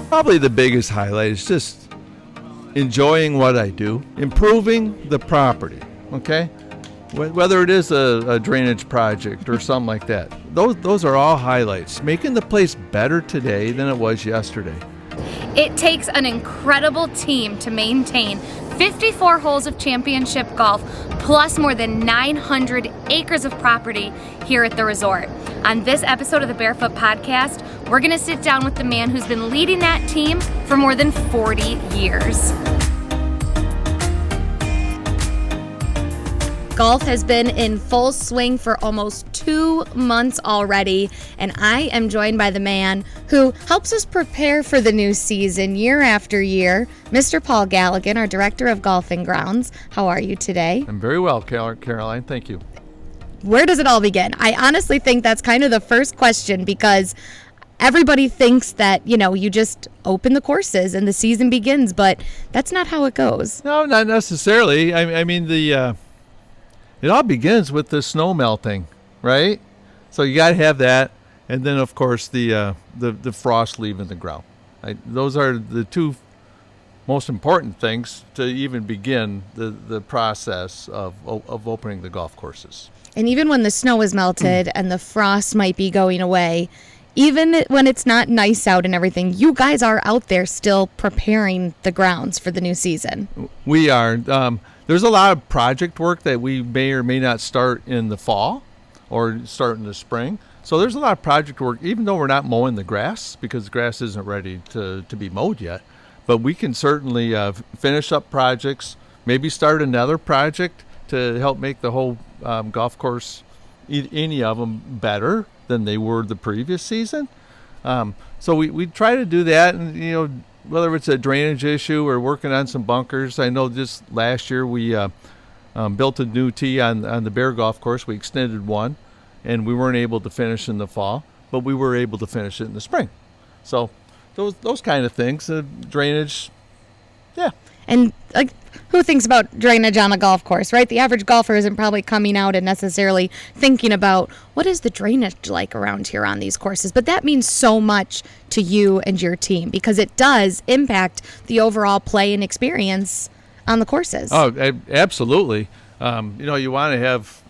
Probably the biggest highlight is just enjoying what I do, improving the property, okay? Whether it is a drainage project or something like that. Those are all highlights. Making the place better today than it was yesterday. It takes an incredible team to maintain 54 holes of championship golf, plus more than 900 acres of property here at the resort. On this episode of the Barefoot Podcast, we're going to sit down with the man who's been leading that team for more than 40 years. Golf has been in full swing for almost 2 months already, and I am joined by the man who helps us prepare for the new season year after year, Mr. Paul Galligan, our Director of Golf and Grounds. How are you today? I'm very well, Caroline. Thank you. Where does it all begin? I honestly think that's kind of the first question, because everybody thinks that, you just open the courses and the season begins, but that's not how it goes. No, not necessarily. I mean, it all begins with the snow melting, right? So you got to have that, and then of course the frost leaving the ground. Right? Those are the two most important things to even begin the process of opening the golf courses. And even when the snow is melted and the frost might be going away, even when it's not nice out and everything, you guys are out there still preparing the grounds for the new season. We are. There's a lot of project work that we may or may not start in the fall or start in the spring. So there's a lot of project work, even though we're not mowing the grass, because the grass isn't ready to be mowed yet. But we can certainly finish up projects, maybe start another project to help make the whole golf course, any of them, better than they were the previous season. So we try to do that, and whether it's a drainage issue or working on some bunkers. I know just last year we built a new tee on the Bear Golf Course. We extended one, and we weren't able to finish in the fall, but we were able to finish it in the spring. So those kind of things, drainage, yeah. And who thinks about drainage on a golf course, right? The average golfer isn't probably coming out and necessarily thinking about what is the drainage like around here on these courses. But that means so much to you and your team, because it does impact the overall play and experience on the courses. Oh, absolutely. You want to have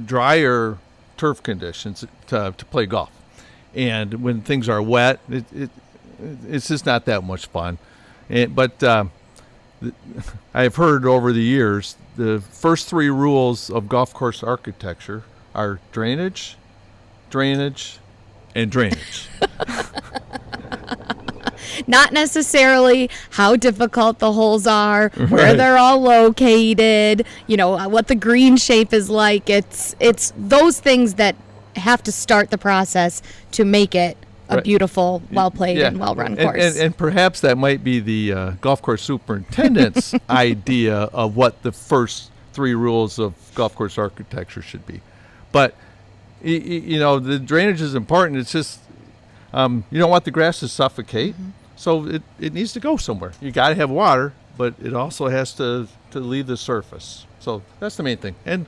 drier turf conditions to play golf. And when things are wet, it's just not that much fun. But I've heard over the years, the first 3 rules of golf course architecture are drainage, and drainage. Not necessarily how difficult the holes are, where they're all located, what the green shape is like. It's those things that have to start the process to make it a beautiful, well-played, and well-run course. And perhaps that might be the golf course superintendent's idea of what the first 3 rules of golf course architecture should be. But, the drainage is important. It's just, you don't want the grass to suffocate, so it needs to go somewhere. You got to have water, but it also has to leave the surface. So that's the main thing. And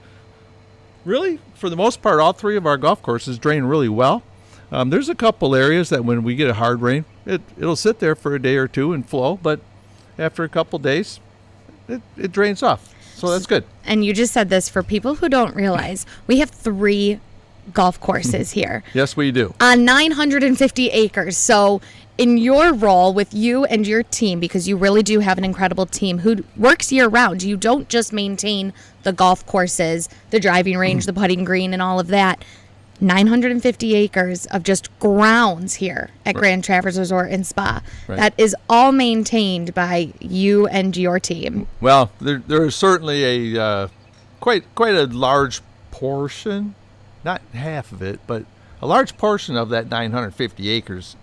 really, for the most part, all 3 of our golf courses drain really well. There's a couple areas that when we get a hard rain, it'll sit there for a day or two and flow, but after a couple days, it drains off. So that's good. And you just said this for people who don't realize, we have 3 golf courses here. Yes, we do. On 950 acres. So in your role with you and your team, because you really do have an incredible team who works year round, you don't just maintain the golf courses, the driving range, the putting green, and all of that. 950 acres of just grounds here at Grand Traverse Resort and Spa. Right. That is all maintained by you and your team. Well, there is certainly a quite a large portion, not half of it, but a large portion of that 950 acres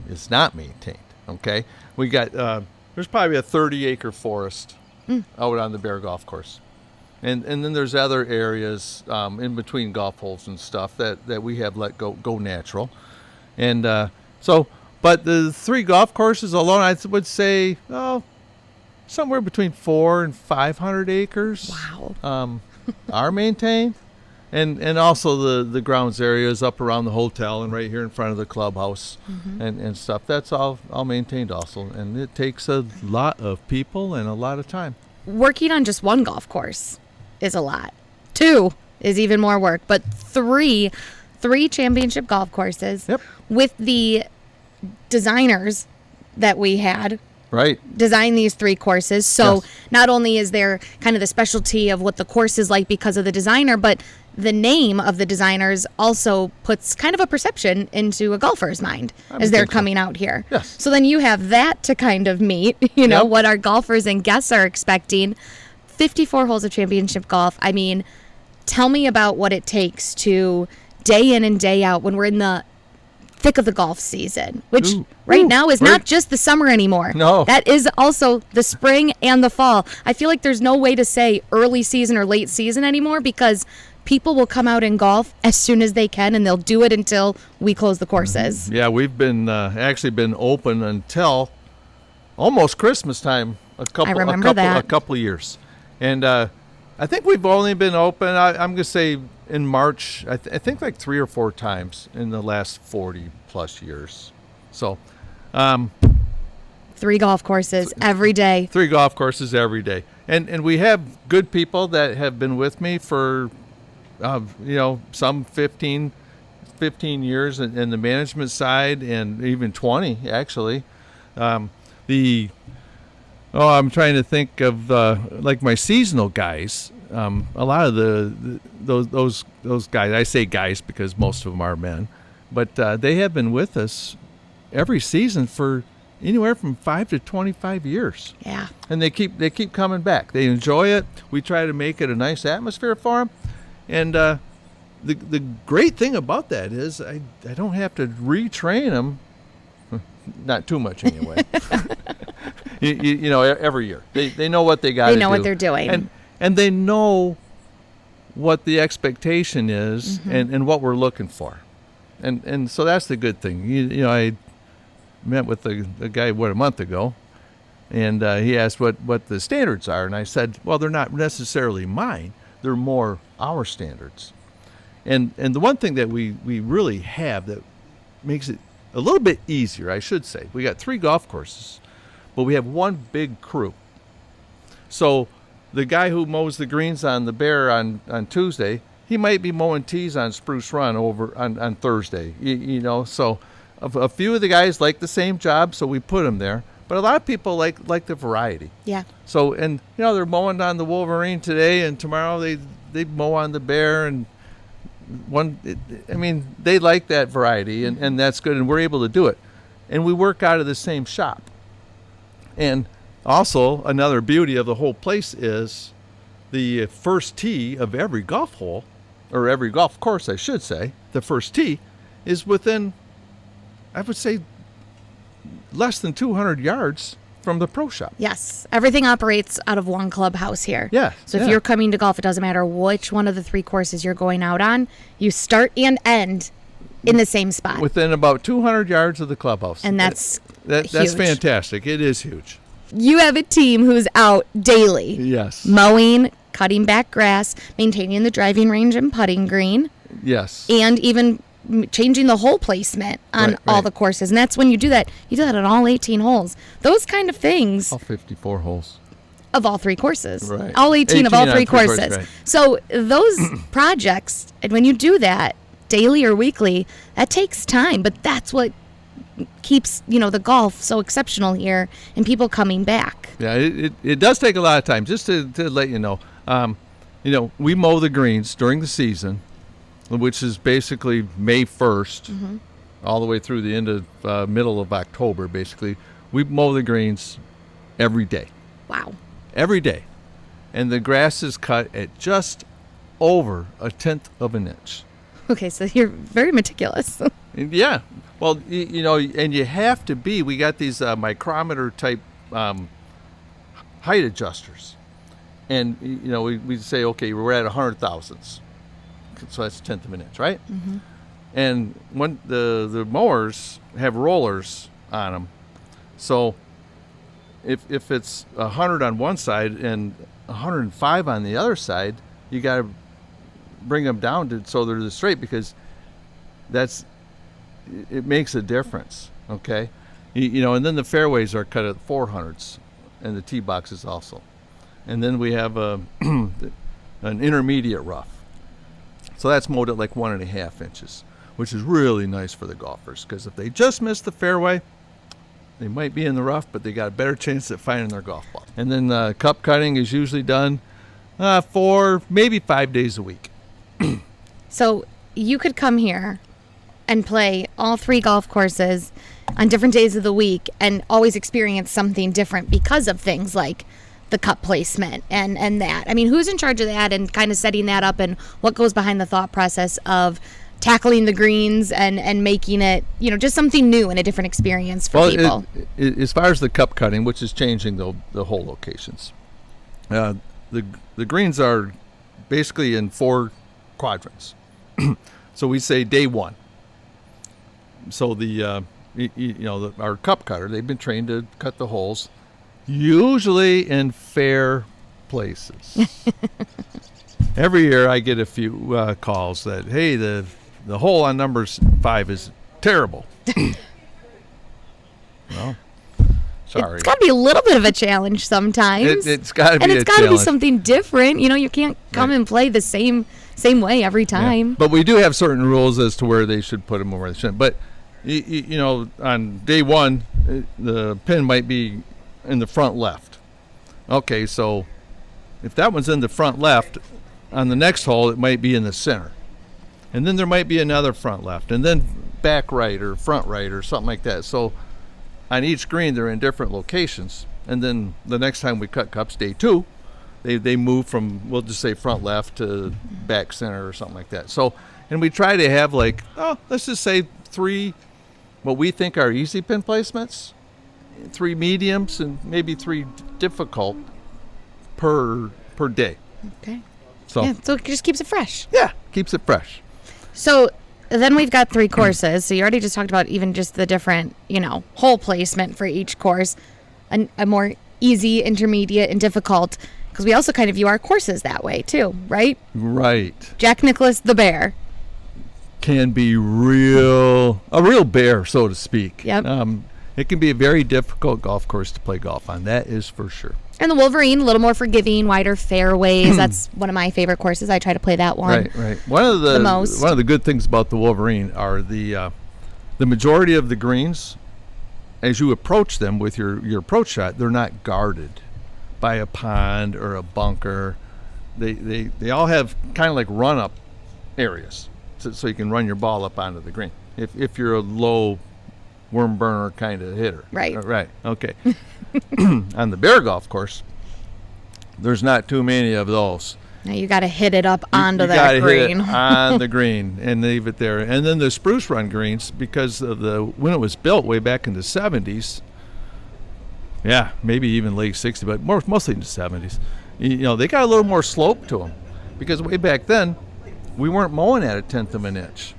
is not maintained. Okay, we got there's probably a 30-acre forest out on the Bear Golf Course. And then there's other areas in between golf holes and stuff that we have let go natural. And but the 3 golf courses alone, I would say, somewhere between 400 and 500 acres. Wow. Are maintained. And also the grounds area is up around the hotel and right here in front of the clubhouse and stuff. That's all maintained also. And it takes a lot of people and a lot of time. Working on just one golf course is a lot. 2 is even more work, but three championship golf courses with the designers that we had design these 3 courses. So not only is there kind of the specialty of what the course is like because of the designer, but the name of the designers also puts kind of a perception into a golfer's mind as they're coming out here. Yes. So then you have that to kind of meet, what our golfers and guests are expecting. 54 holes of championship golf. I mean, tell me about what it takes to day in and day out when we're in the thick of the golf season, which now is not just the summer anymore. No. That is also the spring and the fall. I feel like there's no way to say early season or late season anymore because people will come out and golf as soon as they can, and they'll do it until we close the courses. Yeah, we've been actually been open until almost Christmas time a couple of years. And I think we've only been open, I'm going to say in March, I think like 3 or 4 times in the last 40 plus years. So 3 golf courses every day. 3 golf courses every day. And we have good people that have been with me for, some 15 years in the management side and even 20, actually. I'm trying to think of like my seasonal guys. A lot of those guys. I say guys because most of them are men, but they have been with us every season for anywhere from 5 to 25 years. Yeah. And they keep coming back. They enjoy it. We try to make it a nice atmosphere for them, and the great thing about that is I don't have to retrain them. Not too much anyway. Every year they know what they got to do. They know what they're doing. And they know what the expectation is and what we're looking for. And so that's the good thing. I met with a guy, a month ago, and he asked what the standards are. And I said, well, they're not necessarily mine. They're more our standards. And the one thing that we really have that makes it a little bit easier, I should say, we got 3 golf courses, but we have one big crew. So the guy who mows the greens on the Bear on Tuesday, he might be mowing tees on Spruce Run over on Thursday. So a few of the guys like the same job, so we put them there. But a lot of people like the variety. Yeah. So, and they're mowing on the Wolverine today, and tomorrow they mow on the Bear, and they like that variety, and that's good, and we're able to do it. And we work out of the same shop. And also, another beauty of the whole place is the first tee of every golf hole, or every golf course, I should say, the first tee is within, I would say, less than 200 yards from the pro shop. Yes. Everything operates out of one clubhouse here. Yeah. So if you're coming to golf, it doesn't matter which one of the 3 courses you're going out on. You start and end in the same spot. Within about 200 yards of the clubhouse. And that's that's fantastic. It is huge. You have a team who's out daily. Yes. Mowing, cutting back grass, maintaining the driving range and putting green. Yes. And even changing the hole placement on all the courses. And that's when you do that. You do that on all 18 holes. Those kind of things. All 54 holes. Of all 3 courses. Right. All 18 of all 3 courses. Right. So those projects, and when you do that daily or weekly, that takes time. But that's what keeps, the golf so exceptional here and people coming back. Yeah, it does take a lot of time. Just to let you know, we mow the greens during the season, which is basically May 1st all the way through the end of middle of October, basically. We mow the greens every day. Wow. Every day. And the grass is cut at just over 1/10 of an inch. Okay, so you're very meticulous. Yeah. Well, and you have to be. We got these micrometer type height adjusters. And, we say, okay, we're at 100 thousandths. So that's 1/10 of an inch, right? Mm-hmm. And when the mowers have rollers on them, so if it's 100 on one side and 105 on the other side, you got to bring them down to so they're straight, because it makes a difference. Okay, and then the fairways are cut at 400s, and the tee boxes also, and then we have an intermediate rough. So that's mowed at like 1.5 inches, which is really nice for the golfers, because if they just miss the fairway, they might be in the rough, but they got a better chance at finding their golf ball. And then cup cutting is usually done 4, maybe 5 days a week. So you could come here and play all 3 golf courses on different days of the week and always experience something different because of things like the cup placement and that. I mean, who's in charge of that and kind of setting that up, and what goes behind the thought process of tackling the greens and making it, just something new and a different experience for people? As far as the cup cutting, which is changing the whole locations, the greens are basically in 4 quadrants. So we say day 1. So our cup cutter, they've been trained to cut the holes, usually in fair places. Every year I get a few calls that, hey, the hole on number 5 is terrible. Well, sorry. It's got to be a little bit of a challenge sometimes. It's got to be a challenge. And it's got to be something different. You can't come and play the same way every time. Yeah. But we do have certain rules as to where they should put them and where they shouldn't. But, on day 1, the pin might be in the front left. Okay, so if that one's in the front left, on the next hole it might be in the center. And then there might be another front left, and then back right or front right or something like that. So on each green they're in different locations. And then the next time we cut cups, day 2, they move from, we'll just say front left to back center or something like that. So, and we try to have let's just say 3 what we think are easy pin placements, 3 mediums, and maybe 3 difficult per day. Okay. So it just keeps it fresh. Yeah, keeps it fresh. So then we've got 3 courses. So you already just talked about even just the different, hole placement for each course, a more easy, intermediate, and difficult, because we also kind of view our courses that way too, right? Right. Jack Nicklaus, the Bear, can be a real bear, so to speak. Yep. It can be a very difficult golf course to play golf on. That is for sure. And the Wolverine, a little more forgiving, wider fairways. That's one of my favorite courses. I try to play that one. Right. One of the good things about the Wolverine are the majority of the greens, as you approach them with your approach shot, they're not guarded by a pond or a bunker. They all have kind of like run-up areas, so you can run your ball up onto the green. If you're a low worm burner kind of hitter. Right. Right. Okay. On the Bear golf course, there's not too many of those. Now you got to hit it up onto you that green. Hit it on the green and leave it there. And then the Spruce Run greens, because of when it was built way back in the 70s, yeah, maybe even late 60s, but mostly in the 70s, they got a little more slope to them, because way back then we weren't mowing at 1/10 of an inch.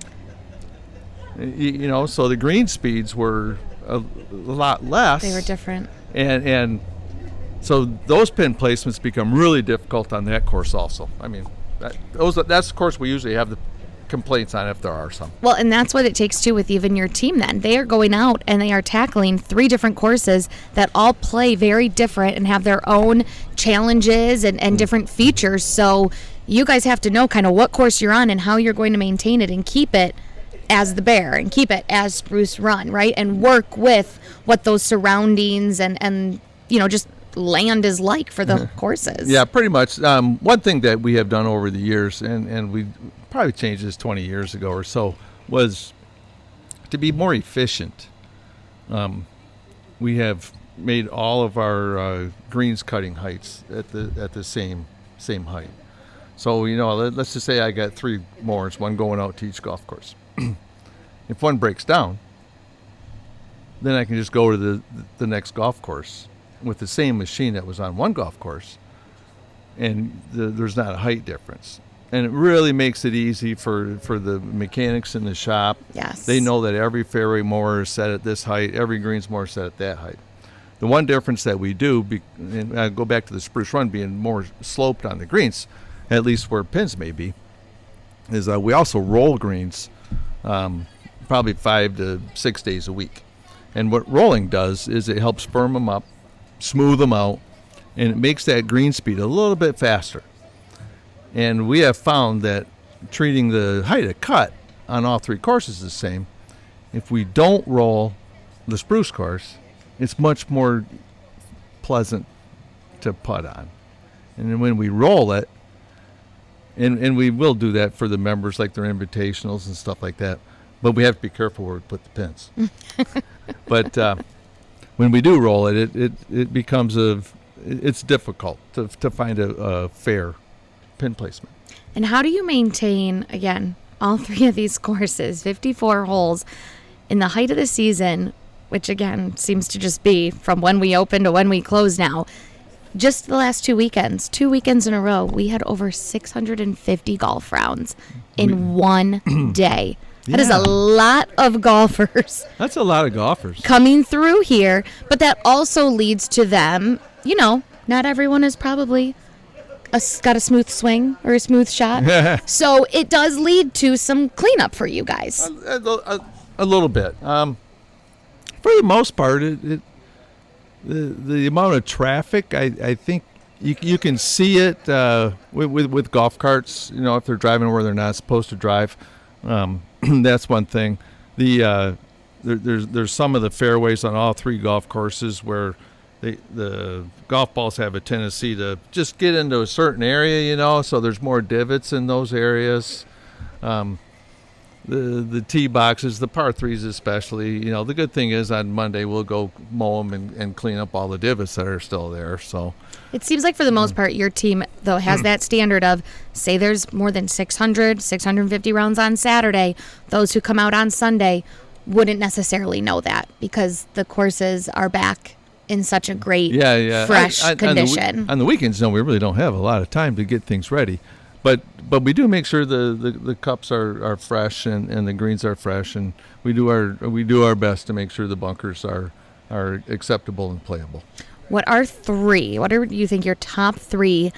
So the green speeds were a lot less. They were different. And so those pin placements become really difficult on that course also. I mean, that's the course we usually have the complaints on, if there are some. Well, and that's what it takes too with even your team then. They are going out and they are tackling 3 different courses that all play very different and have their own challenges and different features. So you guys have to know kind of what course you're on and how you're going to maintain it and keep it as the Bear and keep it as Spruce Run, right? And work with what those surroundings and just land is like for the courses. Yeah, pretty much. One thing that we have done over the years, and we probably changed this 20 years ago or so, was to be more efficient. We have made all of our greens cutting heights at the same height. So let's just say I got 3 mowers, one going out to each golf course. If one breaks down, then I can just go to the next golf course with the same machine that was on one golf course, and there's not a height difference. And it really makes it easy for the mechanics in the shop. Yes. They know that every fairway mower is set at this height, every greens mower is set at that height. The one difference that we do, and I go back to the Spruce Run being more sloped on the greens, at least where pins may be, is we also roll greens probably 5 to 6 days a week. And what rolling does is it helps firm them up, smooth them out, and it makes that green speed a little bit faster. And we have found that treating the height of cut on all 3 courses the same. If we don't roll the spruce course, it's much more pleasant to putt on. And then when we roll it, and we will do that for the members, like their invitationals and stuff like that, but we have to be careful where we put the pins. But when we do roll it, it becomes it's difficult to find a fair pin placement. And how do you maintain, again, all 3 of these courses, 54 holes, in the height of the season, which, again, seems to just be from when we open to when we close now? Just the last 2 weekends in a row, we had over 650 golf rounds in one day. That is a lot of golfers. That's a lot of golfers coming through here, but that also leads to them, not everyone is probably got a smooth swing or a smooth shot. So it does lead to some cleanup for you guys. A little bit. For the most part, the amount of traffic, I think you can see it with golf carts. If they're driving where they're not supposed to drive, that's one thing. There's some of the fairways on all 3 golf courses where the golf balls have a tendency to just get into a certain area, so there's more divots in those areas. The tee boxes, the par 3s especially, the good thing is on Monday we'll go mow them and clean up all the divots that are still there. So it seems like for the most part your team, though, has that standard of, say there's more than 650 rounds on Saturday, those who come out on Sunday wouldn't necessarily know that because the courses are back in such a great, fresh condition. On the weekends, no, we really don't have a lot of time to get things ready. But we do make sure the cups are fresh and the greens are fresh, and we do our best to make sure the bunkers are acceptable and playable. What are you think your top 3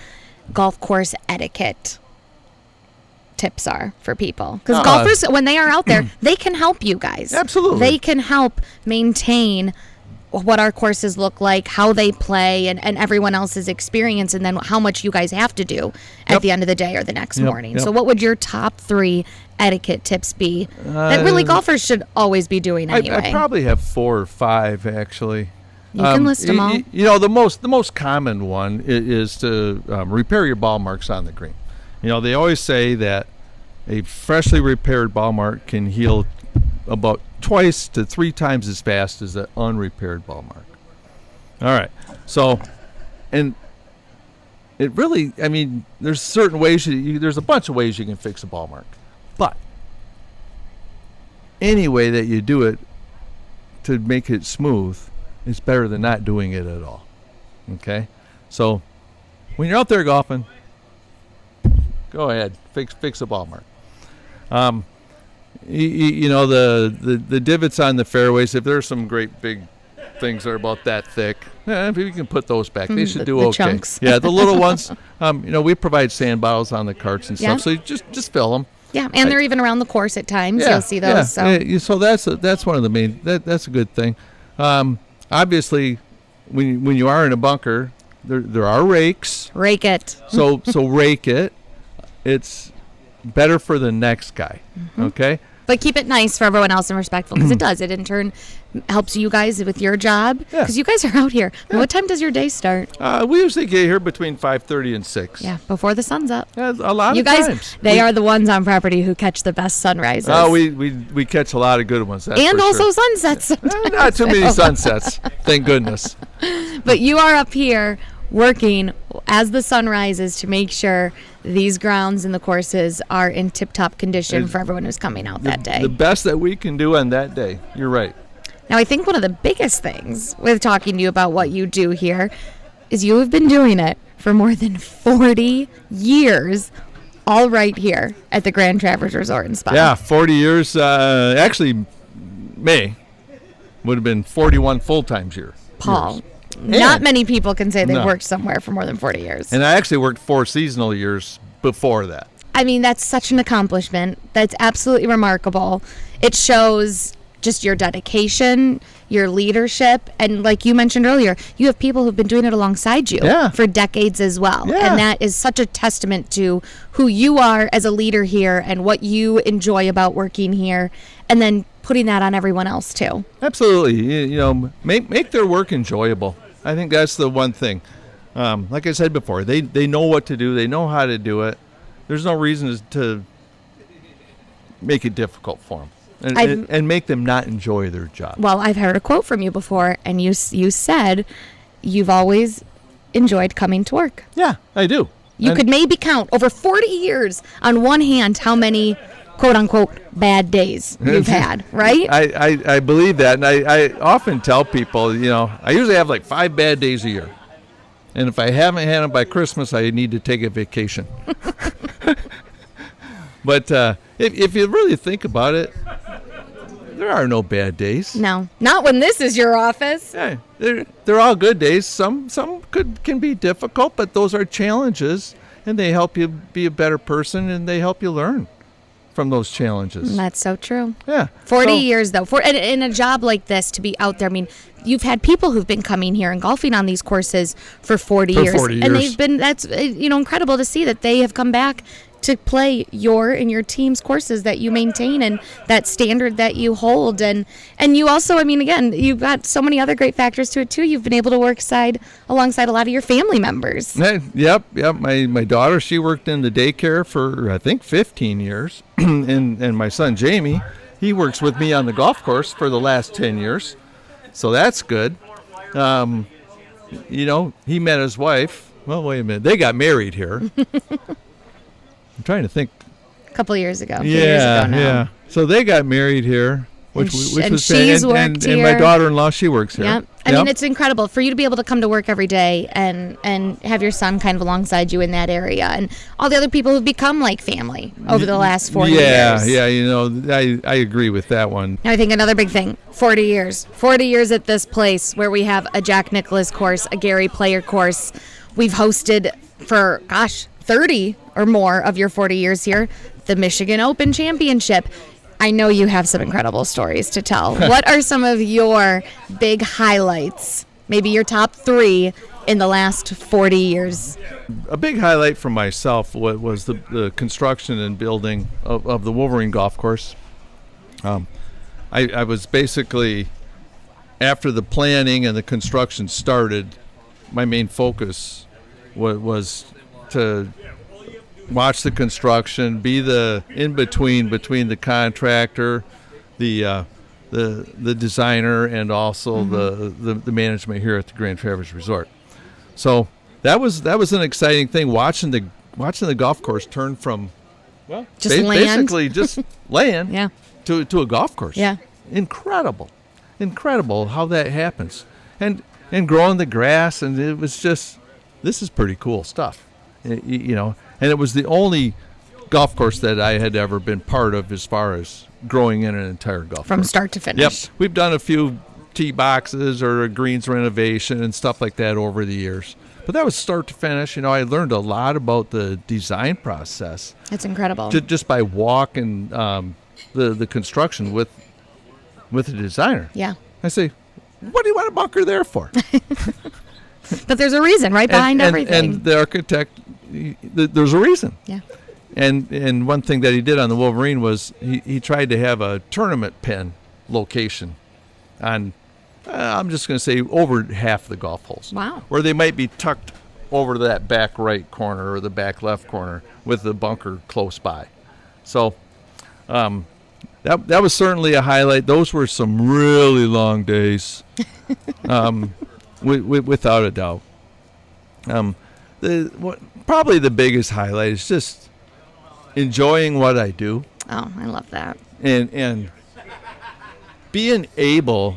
golf course etiquette tips are for people? Because golfers, when they are out there, they can help you guys. Absolutely. They can help maintain what our courses look like, how they play, and everyone else's experience, and then how much you guys have to do at the end of the day or the next morning. So what would your top 3 etiquette tips be that really golfers should always be doing anyway? I probably have 4 or 5, actually. You can list them all. The most common one is to repair your ball marks on the green. They always say that a freshly repaired ball mark can heal about twice to 3 times as fast as an unrepaired ball mark. All right. So, and it really, there's certain ways, there's a bunch of ways you can fix a ball mark. But any way that you do it to make it smooth is better than not doing it at all. Okay? So, when you're out there golfing, go ahead, fix a ball mark. The divots on the fairways, if there's some great big things that are about that thick, if you can put those back, they should do okay. Chunks. Yeah, the little ones. We provide sand bottles on the carts and stuff, so you just fill them. Yeah, and they're even around the course at times. You'll see those. So that's one of the main. That's a good thing. Obviously, when you are in a bunker, there are rakes. Rake it. So rake it. It's better for the next guy. Okay. But keep it nice for everyone else and respectful, because it does. It in turn helps you guys with your job, because you guys are out here. Yeah. What time does your day start? We usually get here between 5:30 and 6. Yeah, before the sun's up. Yeah, a lot you of guys, times. They are the ones on property who catch the best sunrises. We catch a lot of good ones. That's and for also sure. sunsets sometimes. Not too many sunsets, thank goodness. But you are up here working as the sun rises to make sure these grounds and the courses are in tip-top condition for everyone who's coming out that day. The best that we can do on that day. You're right. Now, I think one of the biggest things with talking to you about what you do here is you have been doing it for more than 40 years, all right here at the Grand Traverse Resort and Spa. Yeah, 40 years. Actually, May would have been 41 full-time years. Paul. Not many people can say they've worked somewhere for more than 40 years. And I actually worked 4 seasonal years before that. I mean, that's such an accomplishment. That's absolutely remarkable. It shows just your dedication, your leadership, and like you mentioned earlier, you have people who've been doing it alongside you for decades as well. Yeah. And that is such a testament to who you are as a leader here and what you enjoy about working here, and then putting that on everyone else too. Absolutely. Make their work enjoyable. I think that's the one thing. Like I said before, they know what to do. They know how to do it. There's no reason to make it difficult for them. And make them not enjoy their job. Well, I've heard a quote from you before, and you said you've always enjoyed coming to work. Yeah, I do. You could maybe count over 40 years on one hand how many quote-unquote bad days you've had, right? I believe that, and I often tell people, I usually have like 5 bad days a year. And if I haven't had them by Christmas, I need to take a vacation. But if you really think about it, there are no bad days. No, not when this is your office. Yeah, they're all good days. Some can be difficult, but those are challenges, and they help you be a better person, and they help you learn from those challenges. That's so true. Yeah. 40 years, though. In a job like this, to be out there, I mean, you've had people who've been coming here and golfing on these courses for 40 years. And that's incredible to see that they have come back to play your and your team's courses that you maintain and that standard that you hold. And you also, I mean, again, you've got so many other great factors to it, too. You've been able to work alongside a lot of your family members. Yep. My daughter, she worked in the daycare for, I think, 15 years. and my son, Jamie, he works with me on the golf course for the last 10 years. So that's good. He met his wife. Well, wait a minute. They got married here. I'm trying to think. A couple years ago. Years ago now. Yeah. So they got married here, which was she's worked here. And my daughter-in-law, she works here. Yep. I mean, it's incredible for you to be able to come to work every day and have your son kind of alongside you in that area, and all the other people who've become like family over the last 40 years. Yeah, I agree with that one. Now I think another big thing, 40 years. 40 years at this place where we have a Jack Nicklaus course, a Gary Player course. We've hosted for, 30 or more of your 40 years here, the Michigan Open Championship. I know you have some incredible stories to tell. What are some of your big highlights, maybe your top 3 in the last 40 years? A big highlight for myself was the construction and building of the Wolverine Golf Course. I was basically, after the planning and the construction started, my main focus was to watch the construction, be the in-between between the contractor, the designer, and also the management here at the Grand Traverse Resort. So that was an exciting thing, watching the golf course turn from basically just land to a golf course. Yeah, incredible how that happens, and growing the grass, and it was just, this is pretty cool stuff. And it was the only golf course that I had ever been part of as far as growing in an entire golf course. From start to finish. Yep. We've done a few tee boxes or a greens renovation and stuff like that over the years. But that was start to finish. I learned a lot about the design process. That's incredible. Just by walking the construction with the designer. Yeah. I say, what do you want a bunker there for? But there's a reason, right, behind everything. And the architect, there's a reason. Yeah. And one thing that he did on the Wolverine was he tried to have a tournament pin location on, I'm just going to say, over half the golf holes. Wow. Where they might be tucked over to that back right corner or the back left corner with the bunker close by. So that was certainly a highlight. Those were some really long days. Without a doubt. Probably the biggest highlight is just enjoying what I do. Oh, I love that. And being able,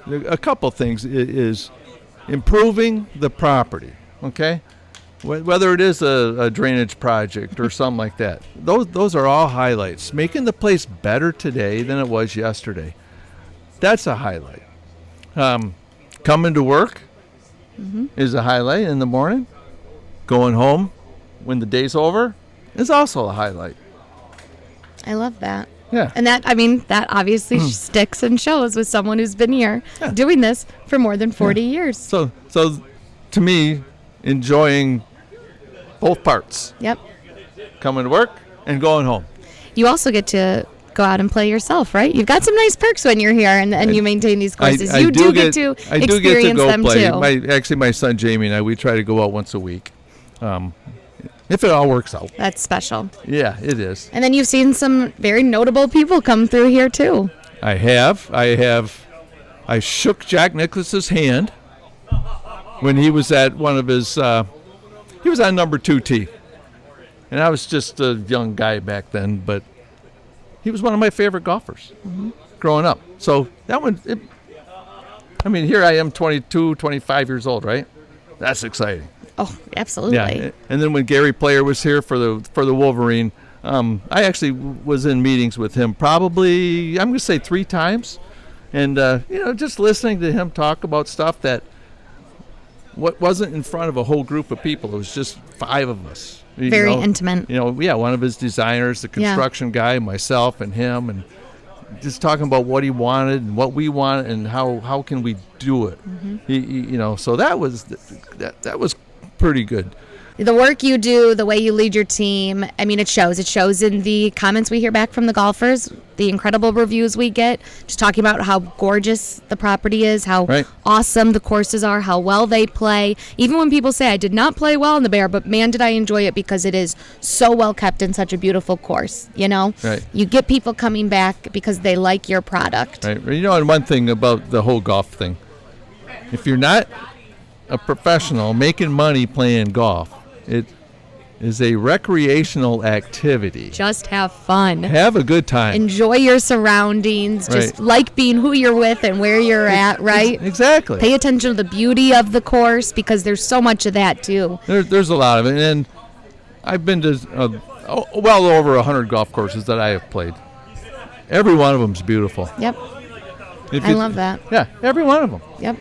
a couple things is improving the property, okay? Whether it is a drainage project or something like that. Those are all highlights. Making the place better today than it was yesterday. That's a highlight. Coming to work is a highlight in the morning. Going home when the day's over, is also a highlight. I love that. Yeah. And that obviously sticks and shows with someone who's been here doing this for more than 40 years. So to me, enjoying both parts, Yep. coming to work and going home. You also get to go out and play yourself, right? You've got some nice perks when you're here and you maintain these courses. You do get to experience them too. My son Jamie and I, we try to go out once a week. If it all works out. That's special. Yeah, it is. And then you've seen some very notable people come through here too. I have. I shook Jack Nicklaus's hand when he was at one of his, he was on number 2 tee. And I was just a young guy back then, but he was one of my favorite golfers growing up. So that one, here I am 22, 25 years old, right? That's exciting. Oh, absolutely. Yeah, and then when Gary Player was here for the Wolverine, I actually was in meetings with him probably, I'm going to say 3 times. And, just listening to him talk about stuff that wasn't in front of a whole group of people. It was just 5 of us. Very intimate. One of his designers, the construction guy, myself and him, and just talking about what he wanted and what we want and how can we do it. So that was pretty good. The work you do, the way you lead your team, it shows. It shows in the comments we hear back from the golfers, the incredible reviews we get, just talking about how gorgeous the property is, how awesome the courses are, how well they play. Even when people say, I did not play well in the Bear, but man, did I enjoy it because it is so well kept and such a beautiful course, Right. You get people coming back because they like your product. Right. And one thing about the whole golf thing, if you're not a professional making money playing golf, it is a recreational activity. Just have fun. Have a good time. Enjoy your surroundings. Just like being who you're with and where you're at, right? Exactly. Pay attention to the beauty of the course because there's so much of that too. There's a lot of it. And I've been to well over 100 golf courses that I have played. Every one of them is beautiful. Yep. I love that. Yeah, every one of them. Yep.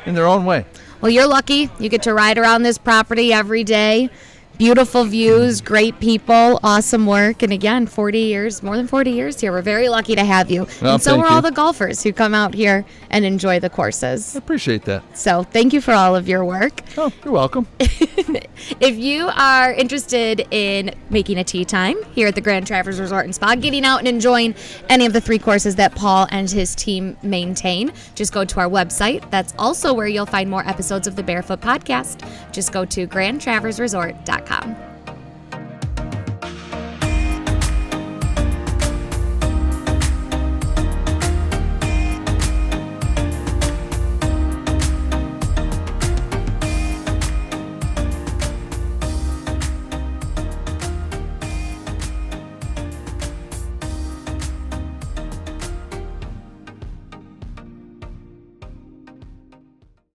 In their own way. Well, you're lucky. You get to ride around this property every day. Beautiful views, great people, awesome work. And again, more than 40 years here. We're very lucky to have you. Well, and so are all the golfers who come out here and enjoy the courses. I appreciate that. So thank you for all of your work. Oh, you're welcome. If you are interested in making a tee time here at the Grand Traverse Resort and Spa, getting out and enjoying any of the 3 courses that Paul and his team maintain, just go to our website. That's also where you'll find more episodes of the Barefoot podcast. Just go to grandtraverseresort.com.